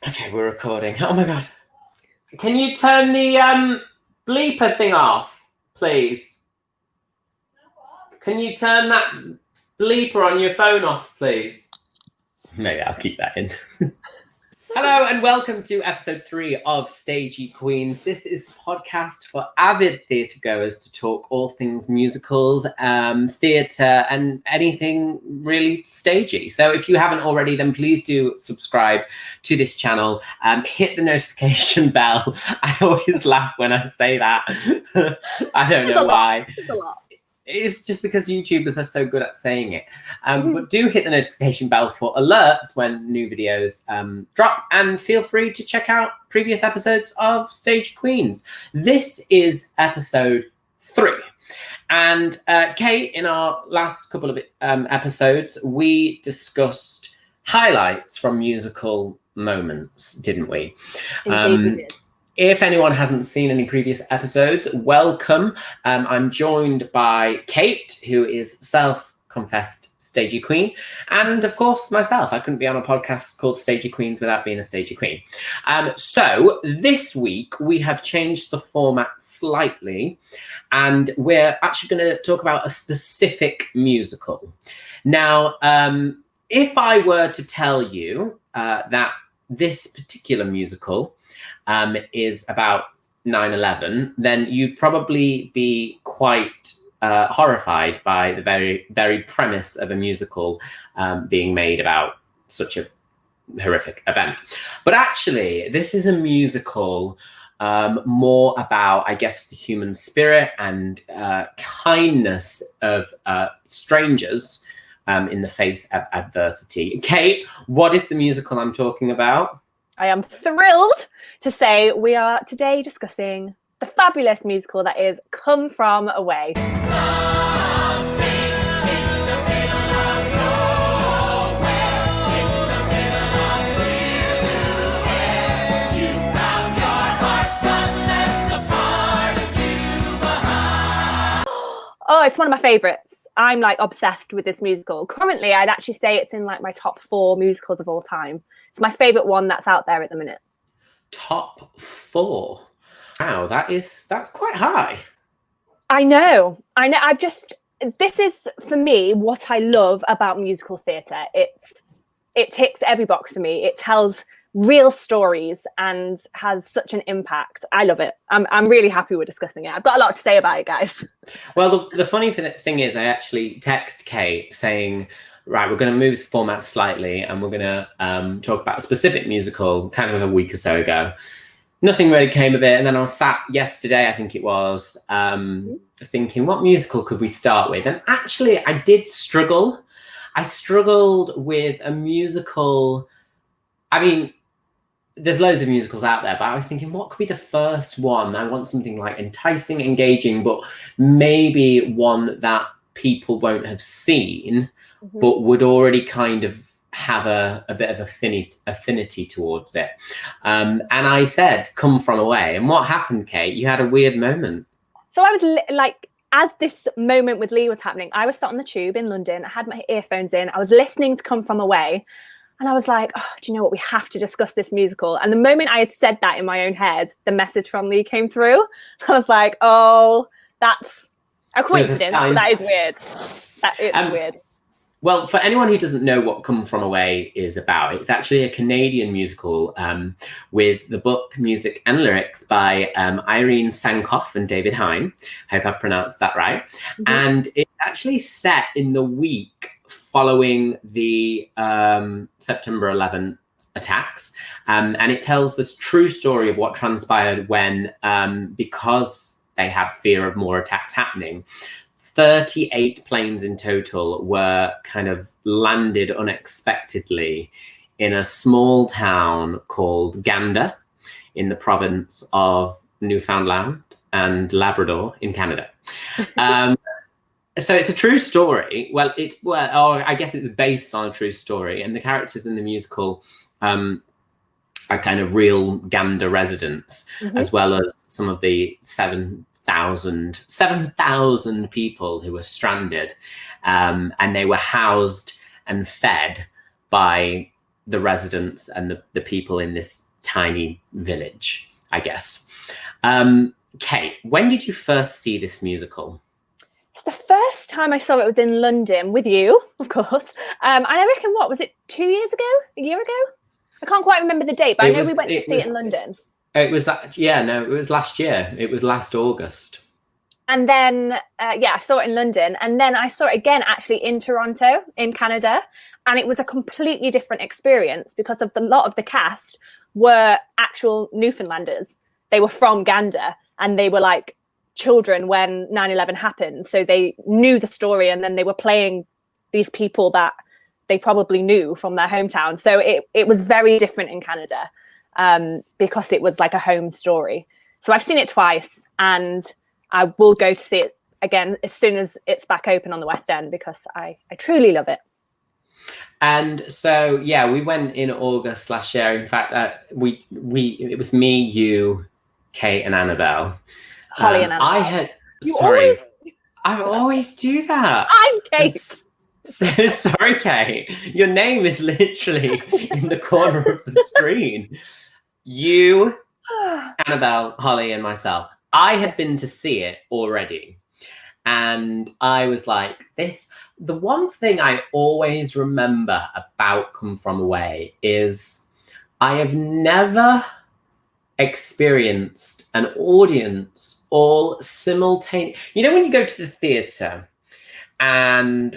Okay, we're recording. Oh my god. Can you turn the bleeper thing off, please? Can you turn that bleeper on your phone off, please? Maybe I'll keep that in. Hello and welcome to episode 3 of Stagey Queens. This is a podcast for avid theatre goers to talk all things musicals, theatre and anything really stagey. So if you haven't already, then please do subscribe to this channel. Hit the notification bell. I always laugh when I say that. I don't know why. It's a lot. It's just because YouTubers are so good at saying it. But do hit the notification bell for alerts when new videos drop, and feel free to check out previous episodes of Stagey Queens. This is episode 3. And Kate, in our last couple of episodes, we discussed highlights from musical moments, didn't we? Indeed, we did. If anyone hasn't seen any previous episodes, welcome. I'm joined by Kate, who is self-confessed Stagey Queen, and of course myself. I couldn't be on a podcast called Stagey Queens without being a Stagey Queen. So this week we have changed the format slightly, and we're actually going to talk about a specific musical. Now, if I were to tell you that this particular musical is about 9/11, then you'd probably be quite horrified by the very, very premise of a musical being made about such a horrific event. But actually, this is a musical more about, I guess, the human spirit and kindness of strangers in the face of adversity. Kate, what is the musical I'm talking about? I am thrilled to say we are today discussing the fabulous musical that is Come From Away. Oh, it's one of my favourites. I'm like obsessed with this musical. Currently, I'd actually say it's in like my top 4 musicals of all time. It's my favourite one that's out there at the minute. Top 4. Wow, that's quite high. I know. This is for me what I love about musical theatre. It ticks every box for me. It tells real stories and has such an impact. I love it. I'm really happy we're discussing it. I've got a lot to say about it, guys. Well, the funny thing is, I actually text Kate saying, right, we're going to move the format slightly and we're going to talk about a specific musical kind of a week or so ago. Nothing really came of it. And then I was sat yesterday, I think it was, thinking, what musical could we start with? And actually, I did struggle. I struggled with a musical. I mean, there's loads of musicals out there, but I was thinking, what could be the first one? I want something like enticing, engaging, but maybe one that people won't have seen, but would already kind of have a bit of affinity towards it. And I said, Come From Away. And what happened, Kate? You had a weird moment. So I was like, as this moment with Lee was happening, I was sat on the tube in London. I had my earphones in. I was listening to Come From Away. And I was like, oh, do you know what? We have to discuss this musical. And the moment I had said that in my own head, the message from Lee came through. I was like, oh, that's a coincidence. But that is weird. That is weird. Well, for anyone who doesn't know what Come From Away is about, it's actually a Canadian musical with the book, music and lyrics by Irene Sankoff and David Hine. Hope I pronounced that right. And it's actually set in the week following the September 11th attacks. And it tells this true story of what transpired when, because they had fear of more attacks happening, 38 planes in total were kind of landed unexpectedly in a small town called Gander in the province of Newfoundland and Labrador in Canada. So it's a true story. I guess it's based on a true story, and the characters in the musical are kind of real Gander residents, as well as some of the 7,000 people who were stranded, and they were housed and fed by the residents and the people in this tiny village, I guess. Kate, when did you first see this musical? So the first time I saw it was in London with you, of course. And I reckon, what was it, 2 years ago? A year ago? I can't quite remember the date, but I know we went to see it in London. It was that, yeah, no, it was last year. It was last August. And then, I saw it in London. And then I saw it again, actually, in Toronto, in Canada. And it was a completely different experience because a lot of the cast were actual Newfoundlanders. They were from Gander, and they were like children when 9/11 happened. So they knew the story, and then they were playing these people that they probably knew from their hometown. So it was very different in Canada because it was like a home story. So I've seen it twice, and I will go to see it again as soon as it's back open on the West End because I truly love it. And so, yeah, we went in August last year. In fact, it was me, you, Kate, and Annabelle. Holly and Annabelle. I always do that. I'm Kate. So sorry, Kate. Your name is literally in the corner of the screen. You, Annabelle, Holly, and myself. I had been to see it already. And I was like, the one thing I always remember about Come From Away is I have never experienced an audience all simultaneous. You know, when you go to the theatre and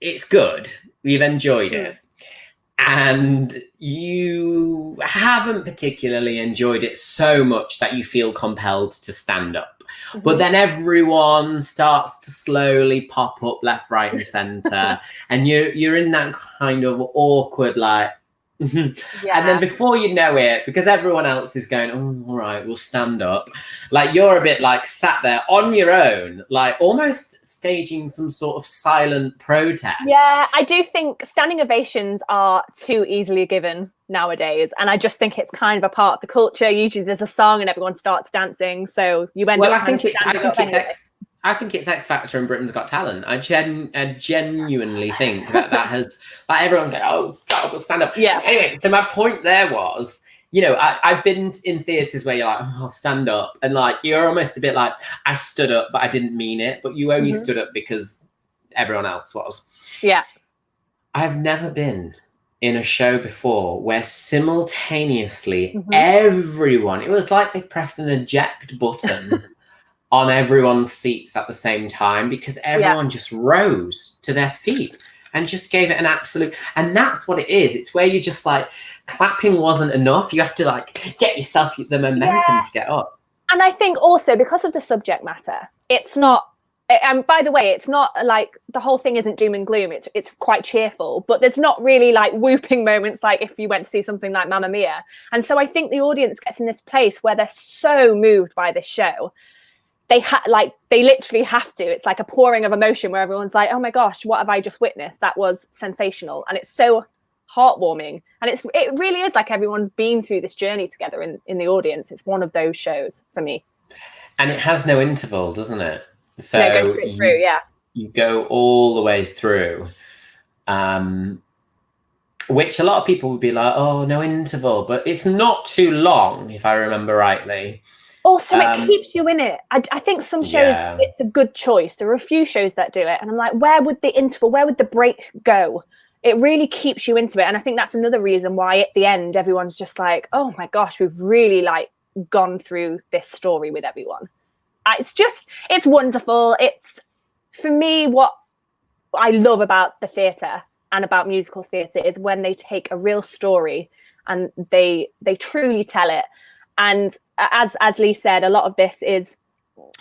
it's good, you've enjoyed it, and you haven't particularly enjoyed it so much that you feel compelled to stand up. Mm-hmm. But then everyone starts to slowly pop up left, right, and centre, and you're in that kind of awkward, like, yeah. And then before you know it, because everyone else is going, oh, all right, we'll stand up. Like, you're a bit like sat there on your own, like almost staging some sort of silent protest. Yeah, I do think standing ovations are too easily given nowadays. And I just think it's kind of a part of the culture. Usually there's a song and everyone starts dancing. So you end up I think it's X Factor and Britain's Got Talent. I genuinely think that has, like, everyone go, oh God, we'll stand up. Yeah. Anyway, so my point there was, you know, I've been in theatres where you're like, oh, I'll stand up. And like, you're almost a bit like, I stood up, but I didn't mean it. But you only stood up because everyone else was. Yeah. I've never been in a show before where simultaneously everyone, it was like they pressed an eject button on everyone's seats at the same time, because everyone just rose to their feet and just gave it an absolute, and that's what it is. It's where you just like, clapping wasn't enough. You have to like get yourself the momentum to get up. And I think also because of the subject matter, it's not, and by the way, it's not like the whole thing isn't doom and gloom. It's quite cheerful, but there's not really like whooping moments like if you went to see something like Mamma Mia. And so I think the audience gets in this place where they're so moved by this show. They literally have to. It's like a pouring of emotion where everyone's like, oh my gosh, what have I just witnessed? That was sensational. And it's so heartwarming. And it really is like everyone's been through this journey together in the audience. It's one of those shows for me. And it has no interval, doesn't it? So it goes straight through, yeah. You go all the way through, which a lot of people would be like, oh, no interval. But it's not too long, if I remember rightly. Also, it keeps you in it. I think some shows, it's a good choice. There are a few shows that do it. And I'm like, where would the break go? It really keeps you into it. And I think that's another reason why at the end, everyone's just like, oh my gosh, we've really like gone through this story with everyone. It's wonderful. It's, for me, what I love about the theatre and about musical theatre is when they take a real story and they truly tell it. And as Lee said, a lot of this is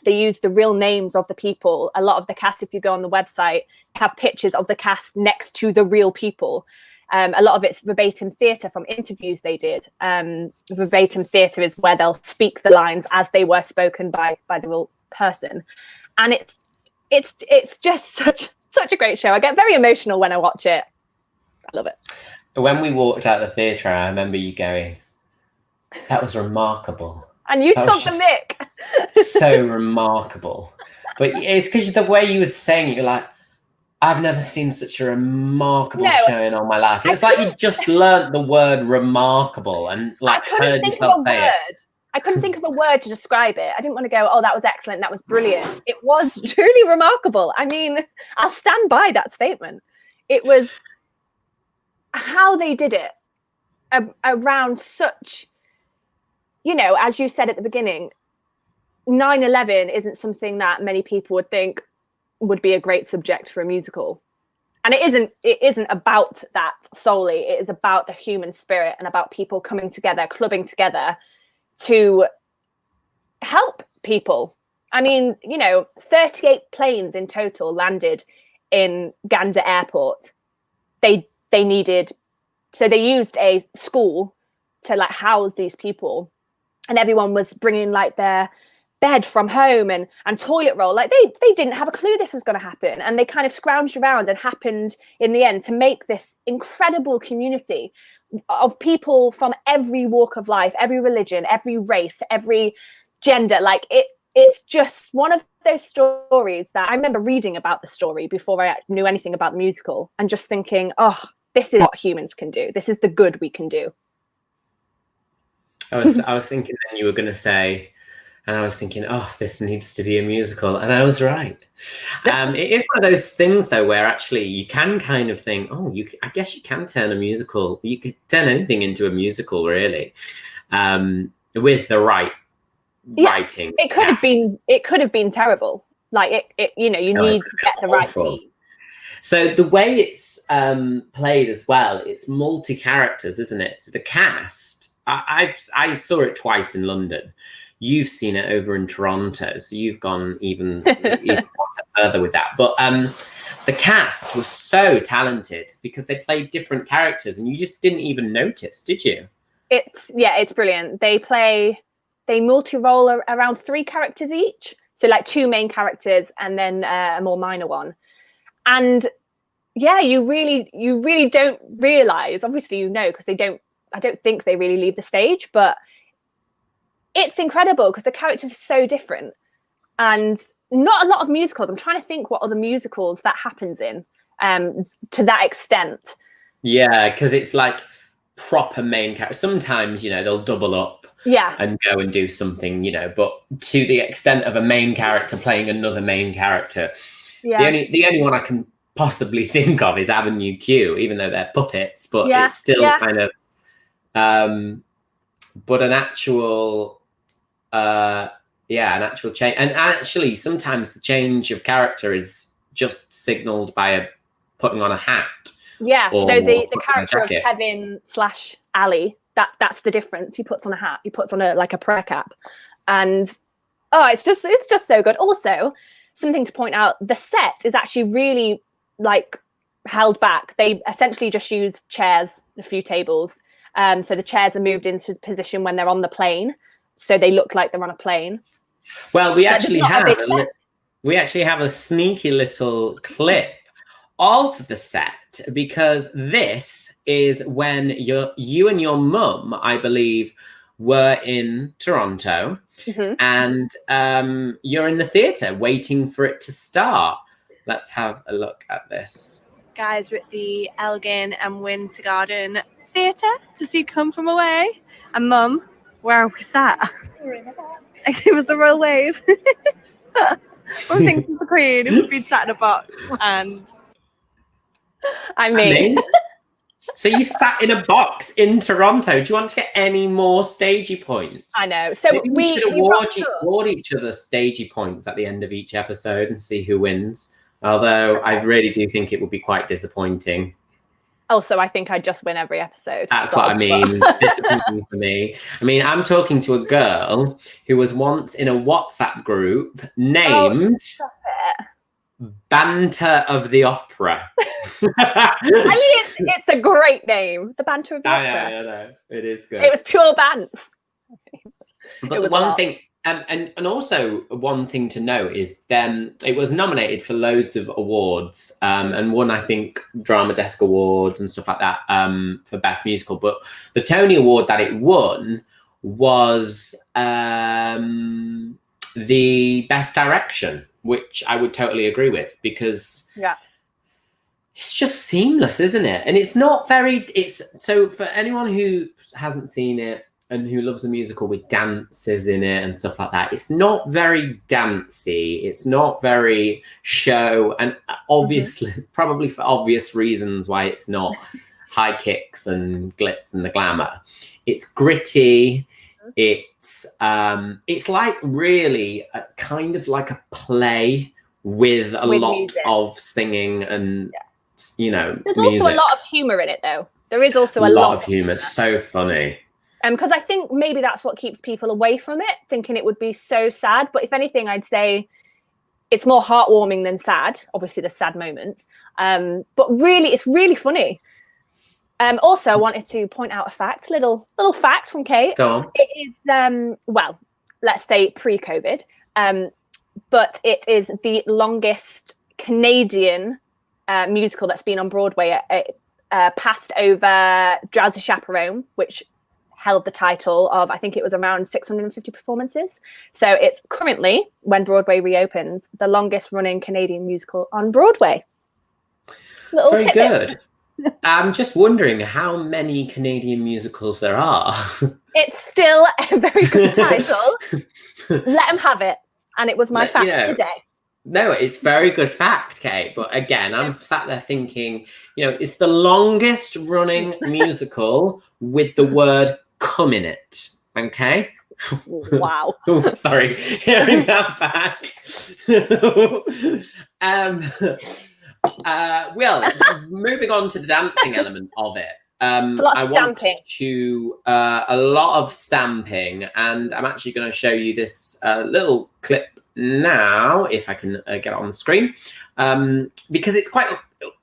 they use the real names of the people. A lot of the cast, if you go on the website, have pictures of the cast next to the real people. A lot of it's verbatim theatre from interviews they did. Verbatim theatre is where they'll speak the lines as they were spoken by the real person. And it's just such a great show. I get very emotional when I watch it. I love it. When we walked out of the theatre, I remember you going, that was remarkable. And you took the mic. So remarkable. But it's because the way you were saying it, you're like, I've never seen such a remarkable No. show in all my life. It's like you just learnt the word remarkable and like heard yourself say it. I couldn't think of a word to describe it. I didn't want to go, oh, that was excellent, that was brilliant. It was truly remarkable. I mean, I'll stand by that statement. It was how they did it around such, you know, as you said at the beginning, 9/11 isn't something that many people would think would be a great subject for a musical. And it isn't about that solely. It is about the human spirit and about people coming together, clubbing together to help people. I mean, you know, 38 planes in total landed in Gander Airport. They needed, so they used a school to like house these people, and everyone was bringing like their bed from home and toilet roll. Like they didn't have a clue this was going to happen, and they kind of scrounged around and happened in the end to make this incredible community of people from every walk of life, every religion, every race, every gender. Like it's just one of those stories that I remember reading about the story before I knew anything about the musical and just thinking, oh, this is what humans can do. This is the good we can do. I was thinking then you were going to say, and I was thinking, oh, this needs to be a musical. And I was right. It is one of those things, though, where actually you can kind of think, oh, I guess you can turn a musical. You could turn anything into a musical, really, with the right writing. It could have been terrible. Like it you know, you need to get the right team. So the way it's played as well, it's multi-characters, isn't it? So the cast, I saw it twice in London. You've seen it over in Toronto, so you've gone even further with that. But the cast was so talented because they played different characters, and you just didn't even notice, did you? It's brilliant. They multi-role around 3 characters each, so like 2 main characters and then a more minor one. And yeah, you really don't realize. Obviously, you know, because I don't think they really leave the stage, but it's incredible because the characters are so different, and not a lot of musicals. I'm trying to think what other musicals that happens in to that extent. Yeah, because it's like proper main character. Sometimes, you know, they'll double up and go and do something, you know, but to the extent of a main character playing another main character. Yeah. The only one I can possibly think of is Avenue Q, even though they're puppets, but it's still kind of but an actual change. And actually sometimes the change of character is just signaled by putting on a hat. Yeah, so the character of Kevin / Ali, that's the difference. He puts on a hat, he puts on a prayer cap, and it's just so good. Also, something to point out, the set is actually really like held back. They essentially just use chairs, a few tables. So the chairs are moved into position when they're on the plane, so they look like they're on a plane. Well, we actually have a sneaky little clip of the set, because this is when you and your mum, I believe, were in Toronto, and you're in the theatre waiting for it to start. Let's have a look at this. Guys, we're at the Elgin and Winter Garden Theatre to see Come From Away. And Mum, where are we sat? We're in a box. Give us a royal wave. One thing for the Queen, if we'd been sat in a box. And I mean so you sat in a box in Toronto. Do you want to get any more stagey points? I know. So maybe we should award each other stagey points at the end of each episode and see who wins. Although I really do think it would be quite disappointing. Also, I think I'd just win every episode. That's what I mean. Disappointing for me. I mean, I'm talking to a girl who was once in a WhatsApp group named Banter of the Opera. I mean, it's a great name. The Banter of the Opera. I know. It is good. It was pure bants. But the one thing, and also one thing to note is it was nominated for loads of awards, and won, I think, Drama Desk Awards and stuff like that for Best Musical. But the Tony Award that it won was the Best Direction, which I would totally agree with, because it's just seamless, isn't it? And it's not very, it's, so for anyone who hasn't seen it and who loves a musical with dances in it and stuff like that, it's not very dancey. It's not very show. And obviously, probably for obvious reasons why it's not high kicks and glitz and the glamour. It's gritty. It's like really a, kind of like a play with a lot music. Of singing and, you know, there's music. Also a lot of humor in it, though. There is also a lot of humor. It's so funny. Because I think maybe that's what keeps people away from it, thinking it would be so sad. But if anything, I'd say it's more heartwarming than sad. Obviously, there's sad moments. But really, it's really funny. Also, I wanted to point out a fact, little fact from Kate. Go on. It is, well, let's say pre-COVID, but it is the longest Canadian musical that's been on Broadway. It passed over Jazz Chaperone, which held the title of, I think it was around 650 performances. So it's currently, when Broadway reopens, the longest running Canadian musical on Broadway. Very good. I'm just wondering how many Canadian musicals there are. It's still a very good title. Let them have it. And it was my fact today. No, it's very good fact, Kate. But again, I'm sat there thinking, you know, it's the longest running musical with the word "come" in it. Okay. Wow. Oh, sorry, hearing that back. Well, moving on to the dancing element of it. It's a lot of stamping. A lot of stamping, and I'm actually going to show you this little clip now, if I can get it on the screen, because it's quite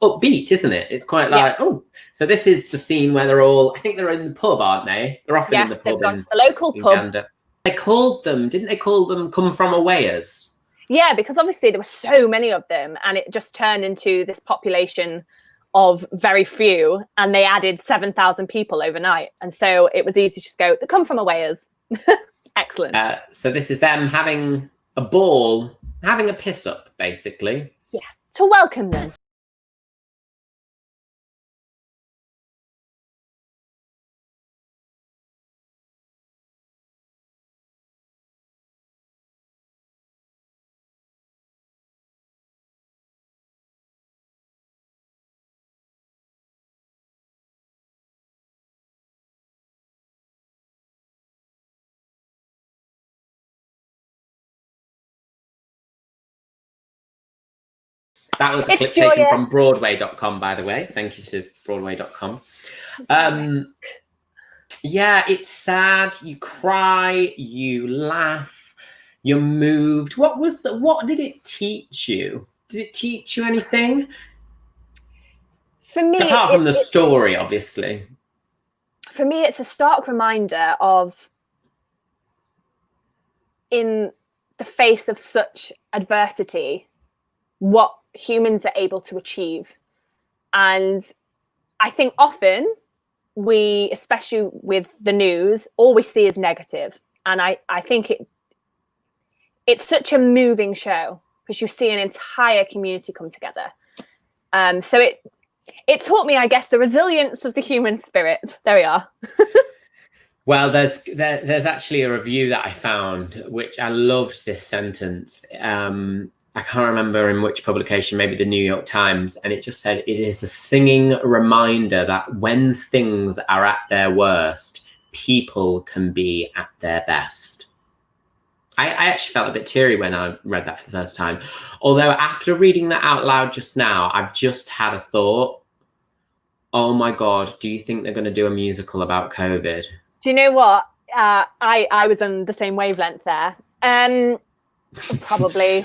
upbeat, isn't it? It's quite like, oh, so this is the scene where they're all, I think they're in the pub, aren't they? They're often in the pub. They've gone to the local pub. Didn't they call them come from awayers? Yeah, because obviously there were so many of them, and it just turned into this population of very few, and they added 7,000 people overnight. And so it was easy to just go, they come from awayers. Excellent. So this is them having a ball, having a piss up, basically. Yeah, to welcome them. That was a clip taken from Broadway.com, by the way. Thank you to Broadway.com. Yeah, it's sad. You cry, you laugh, you're moved. What did it teach you? Did it teach you anything? For me, apart from the story, obviously. For me, it's a stark reminder of, in the face of such adversity, what humans are able to achieve. And I think often we, especially with the news, all we see is negative. And I think it's such a moving show, because you see an entire community come together. So it taught me, I guess, the resilience of the human spirit. There we are. Well, there's actually a review that I found, which I loved this sentence. I can't remember in which publication, maybe the New York Times, and it just said, it is a singing reminder that when things are at their worst, people can be at their best. I actually felt a bit teary when I read that for the first time. Although after reading that out loud just now, I've just had a thought. Oh my God, do you think they're going to do a musical about COVID? Do you know what? I was on the same wavelength there. It'll probably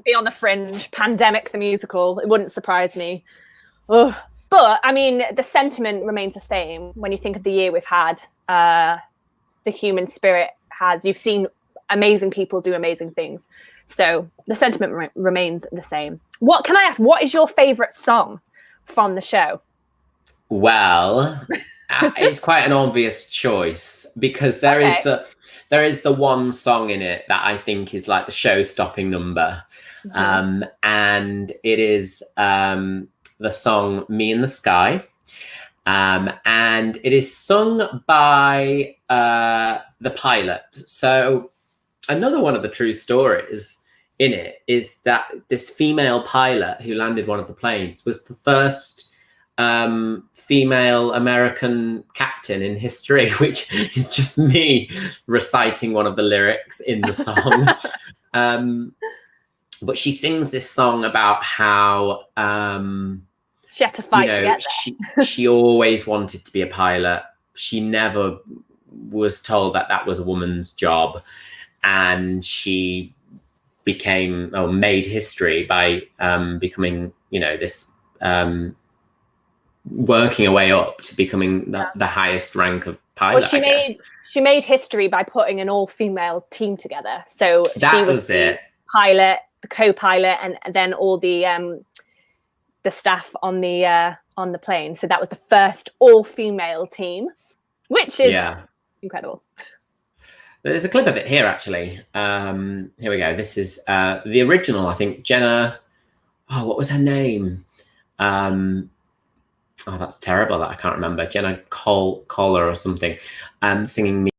be on the fringe. Pandemic the musical. It wouldn't surprise me. Ugh. But I mean, the sentiment remains the same when you think of the year we've had. The human spirit has. You've seen amazing people do amazing things, so the sentiment remains the same. What can I ask? What is your favourite song from the show? Well, it's quite an obvious choice, because there is the one song in it that I think is like the show-stopping number. And it is the the song Me in the Sky. And it is sung by the pilot. So another one of the true stories in it is that this female pilot who landed one of the planes was the first female American captain in history, which is just me reciting one of the lyrics in the song. But she sings this song about how she had to fight to get there. she always wanted to be a pilot. She never was told that that was a woman's job, and she made history by becoming, this working her way up to becoming the highest rank of pilot. Well, she made history by putting an all-female team together. So that she was the pilot, the co-pilot, and then all the staff on the plane. So that was the first all-female team, which is incredible. There's a clip of it here, actually. Here we go. This is the original, I think, Jenna. Oh, what was her name? Oh, that's terrible that I can't remember. Jenna Kohler or something, singing Me.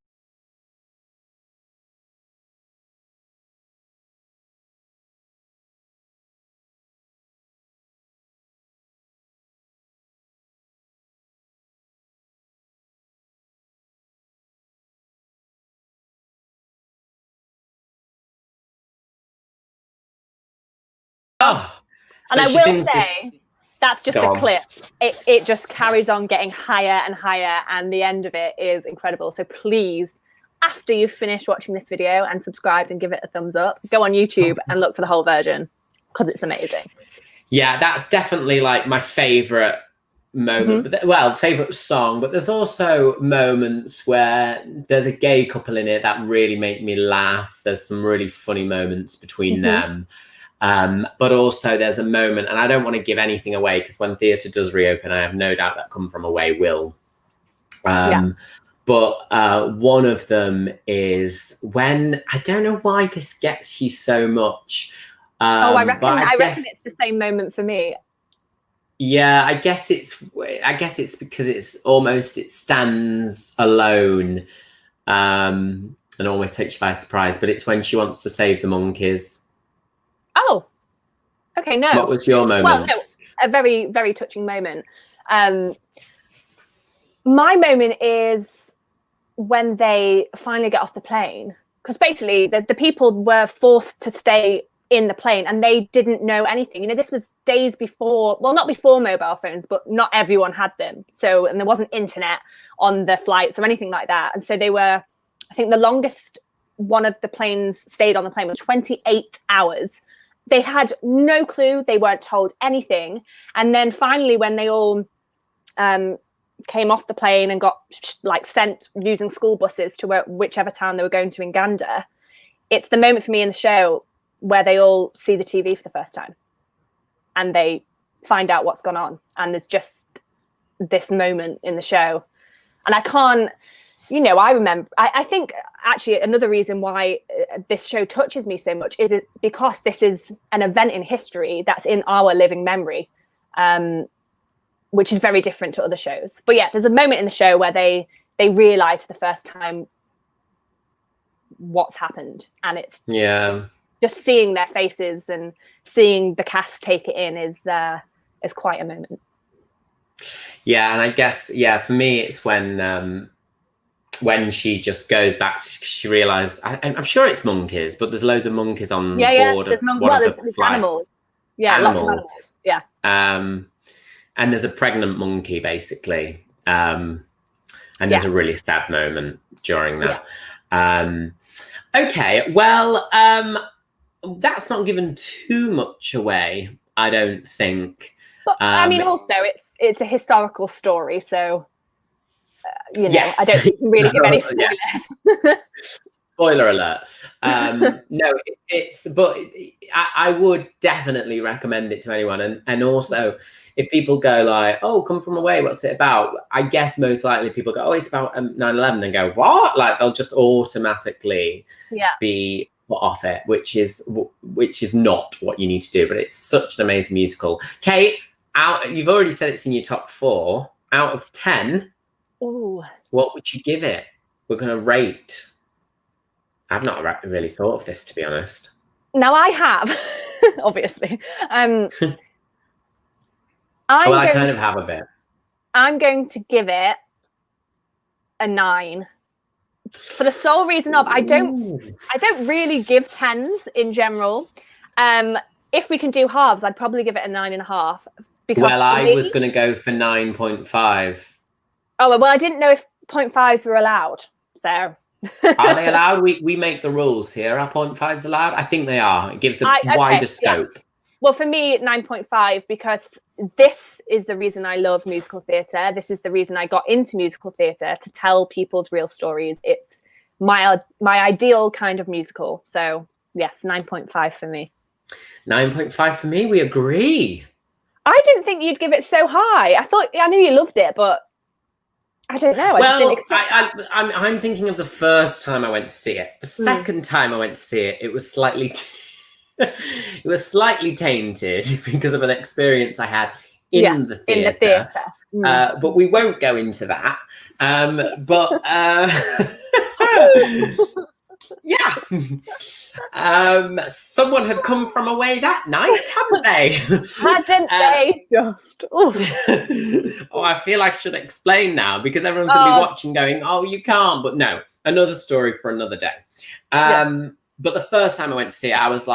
Oh, and I will say that's just a clip. It just carries on getting higher and higher, and the end of it is incredible. So please, after you've finished watching this video and subscribed and give it a thumbs up, go on YouTube and look for the whole version, because it's amazing. Yeah, that's definitely like my favorite moment. Well, favorite song, but there's also moments where there's a gay couple in it that really make me laugh. There's some really funny moments between them. But also there's a moment, and I don't want to give anything away, because when theatre does reopen, I have no doubt that Come From Away will. But one of them is when, I don't know why this gets you so much. I reckon it's the same moment for me. Yeah, I guess it's because it stands alone, and almost takes you by surprise. But it's when she wants to save the monkeys. Oh, okay. No. What was your moment? Well, no, a very, very touching moment. My moment is when they finally get off the plane, because basically the people were forced to stay in the plane and they didn't know anything. This was days before, well, not before mobile phones, but not everyone had them. So, and there wasn't internet on the flights or anything like that. And so they were, I think the longest one of the planes stayed on the plane was 28 hours. They had no clue. They weren't told anything. And then finally, when they all came off the plane and got sent using school buses to whichever town they were going to in Gander, it's the moment for me in the show where they all see the TV for the first time and they find out what's gone on. And there's just this moment in the show. And I can't, I remember, I think actually another reason why this show touches me so much is because this is an event in history that's in our living memory, which is very different to other shows. But yeah, there's a moment in the show where they realize for the first time what's happened. And it's just seeing their faces and seeing the cast take it in is quite a moment. Yeah, and I guess, for me, it's when she just goes back, she realised, I'm sure it's monkeys, but there's loads of monkeys on board. There's animals. Yeah, lots of animals. Yeah. And there's a pregnant monkey, basically. And there's a really sad moment during that. Yeah. Okay, well, that's not given too much away, I don't think. But I mean, also, it's a historical story, so... yes. I don't think you can really give any spoilers. Spoiler alert. No, but I would definitely recommend it to anyone. And also, if people go like, oh, Come From Away, what's it about? I guess most likely people go, oh, it's about 9/11, and go, what? Like, they'll just automatically be put off it, which is not what you need to do. But it's such an amazing musical. Kate, You've already said it's in your top 4. Out of 10, Ooh. what would you give it? We're going to rate. I've not really thought of this, to be honest. Now I have, obviously. I kind of have a bit. I'm going to give it a 9. For the sole reason of I don't really give 10s in general. If we can do halves, I'd probably give it a 9.5. Because I was going to go for 9.5. Oh, well, I didn't know if 0.5s were allowed. So are they allowed? We make the rules here. Are 0.5s allowed? I think they are. It gives a wider scope. Yeah. Well, for me, 9.5, because this is the reason I love musical theatre. This is the reason I got into musical theatre, to tell people's real stories. It's my ideal kind of musical. So yes, 9.5 for me. 9.5 for me. We agree. I didn't think you'd give it so high. I knew you loved it, but I don't know. I just didn't expect I'm thinking of the first time I went to see it. The second time I went to see it, it was slightly tainted because of an experience I had in the theatre. But we won't go into that. Yeah. Someone had come from away that night, hadn't they? Hadn't they just? Oh, I feel like I should explain now, because everyone's going to be watching going, oh, you can't. But no, another story for another day. Yes. But the first time I went to see it, I was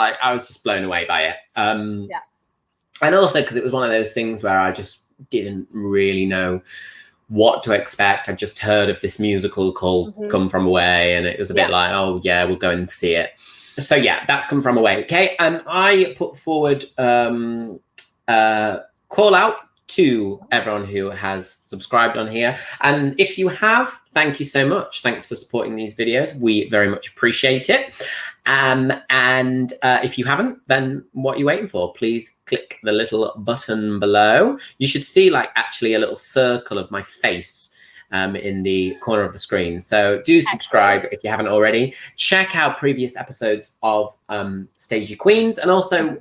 just blown away by it. And also because it was one of those things where I just didn't really know what to expect. I just heard of this musical called Come From Away, and it was a bit like, oh yeah, we'll go and see it. So yeah, that's Come From Away. Okay, and I put forward call out to everyone who has subscribed on here, and if you have, thank you so much. Thanks for supporting these videos. We very much appreciate it. And if you haven't, then what are you waiting for? Please click the little button below. You should see actually a little circle of my face in the corner of the screen. So do subscribe if you haven't already. Check out previous episodes of Stagey Queens, and also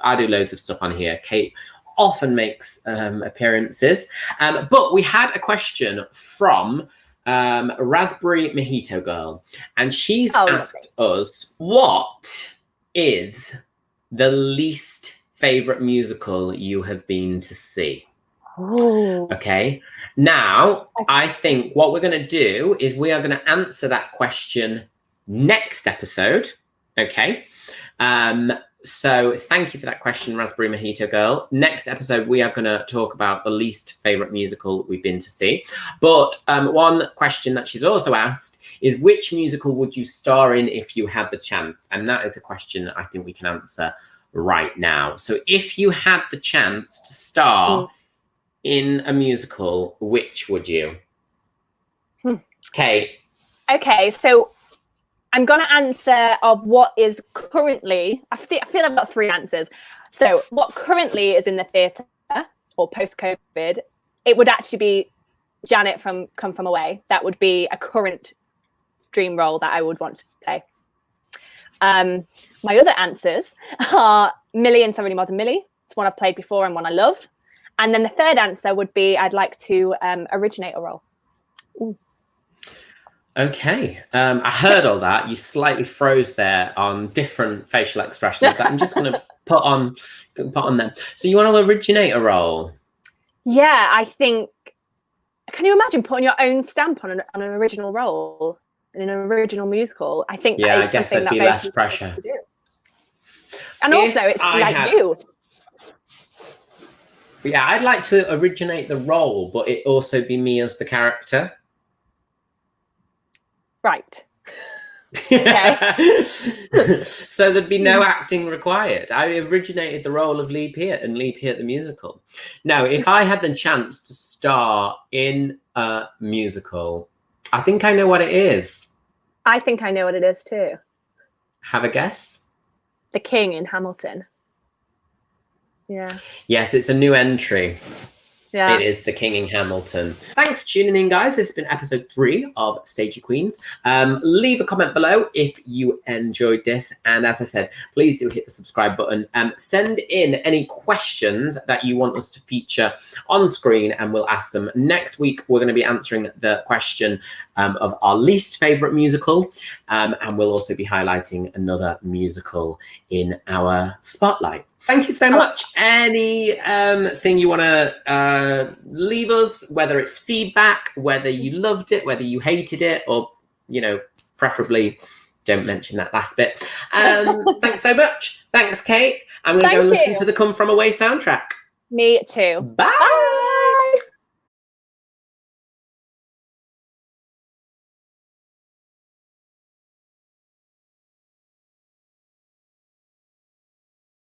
I do loads of stuff on here. Kate often makes appearances, but we had a question from Raspberry Mojito Girl, and she's asked us, what is the least favorite musical you have been to see? Ooh. Okay, now I think what we're going to do is we are going to answer that question next episode. Okay, so thank you for that question, Raspberry Mojito Girl. Next episode, we are going to talk about the least favorite musical we've been to see. But one question that she's also asked is, which musical would you star in if you had the chance? And that is a question I think we can answer right now. So if you had the chance to star in a musical, which would you? Kate. Okay, so I'm going to answer of what is currently, I feel I've got 3 answers. So what currently is in the theatre or post-COVID, it would actually be Janet from Come From Away. That would be a current dream role that I would want to play. My other answers are Millie in Thoroughly Modern Millie. It's one I've played before and one I love. And then the third answer would be I'd like to originate a role. Ooh. Okay, I heard all that. You slightly froze there on different facial expressions that I'm just going to put on them. So you want to originate a role? Yeah, I think. Can you imagine putting your own stamp on an original role in an original musical? I think. Yeah, I guess it'd be less pressure. To do. And also, it's you. Yeah, I'd like to originate the role, but it also be me as the character. Right. Okay. So there'd be no acting required. I originated the role of Lee Peart in Lee Peart the musical. Now, if I had the chance to star in a musical, I think I know what it is. I think I know what it is too. Have a guess? The King in Hamilton. Yeah. Yes, it's a new entry. Yeah. It is the King in Hamilton. Thanks for tuning in, guys. This has been episode 3 of Stagey Queens. Leave a comment below if you enjoyed this. And as I said, please do hit the subscribe button. Send in any questions that you want us to feature on screen, and we'll ask them. Next week, we're going to be answering the question of our least favourite musical. And we'll also be highlighting another musical in our spotlight. Thank you so much. Any thing you want to leave us, whether it's feedback, whether you loved it, whether you hated it, or, you know, preferably don't mention that last bit. Thanks so much. Thanks, Kate. I'm going to go listen to the Come From Away soundtrack. Me too. Bye.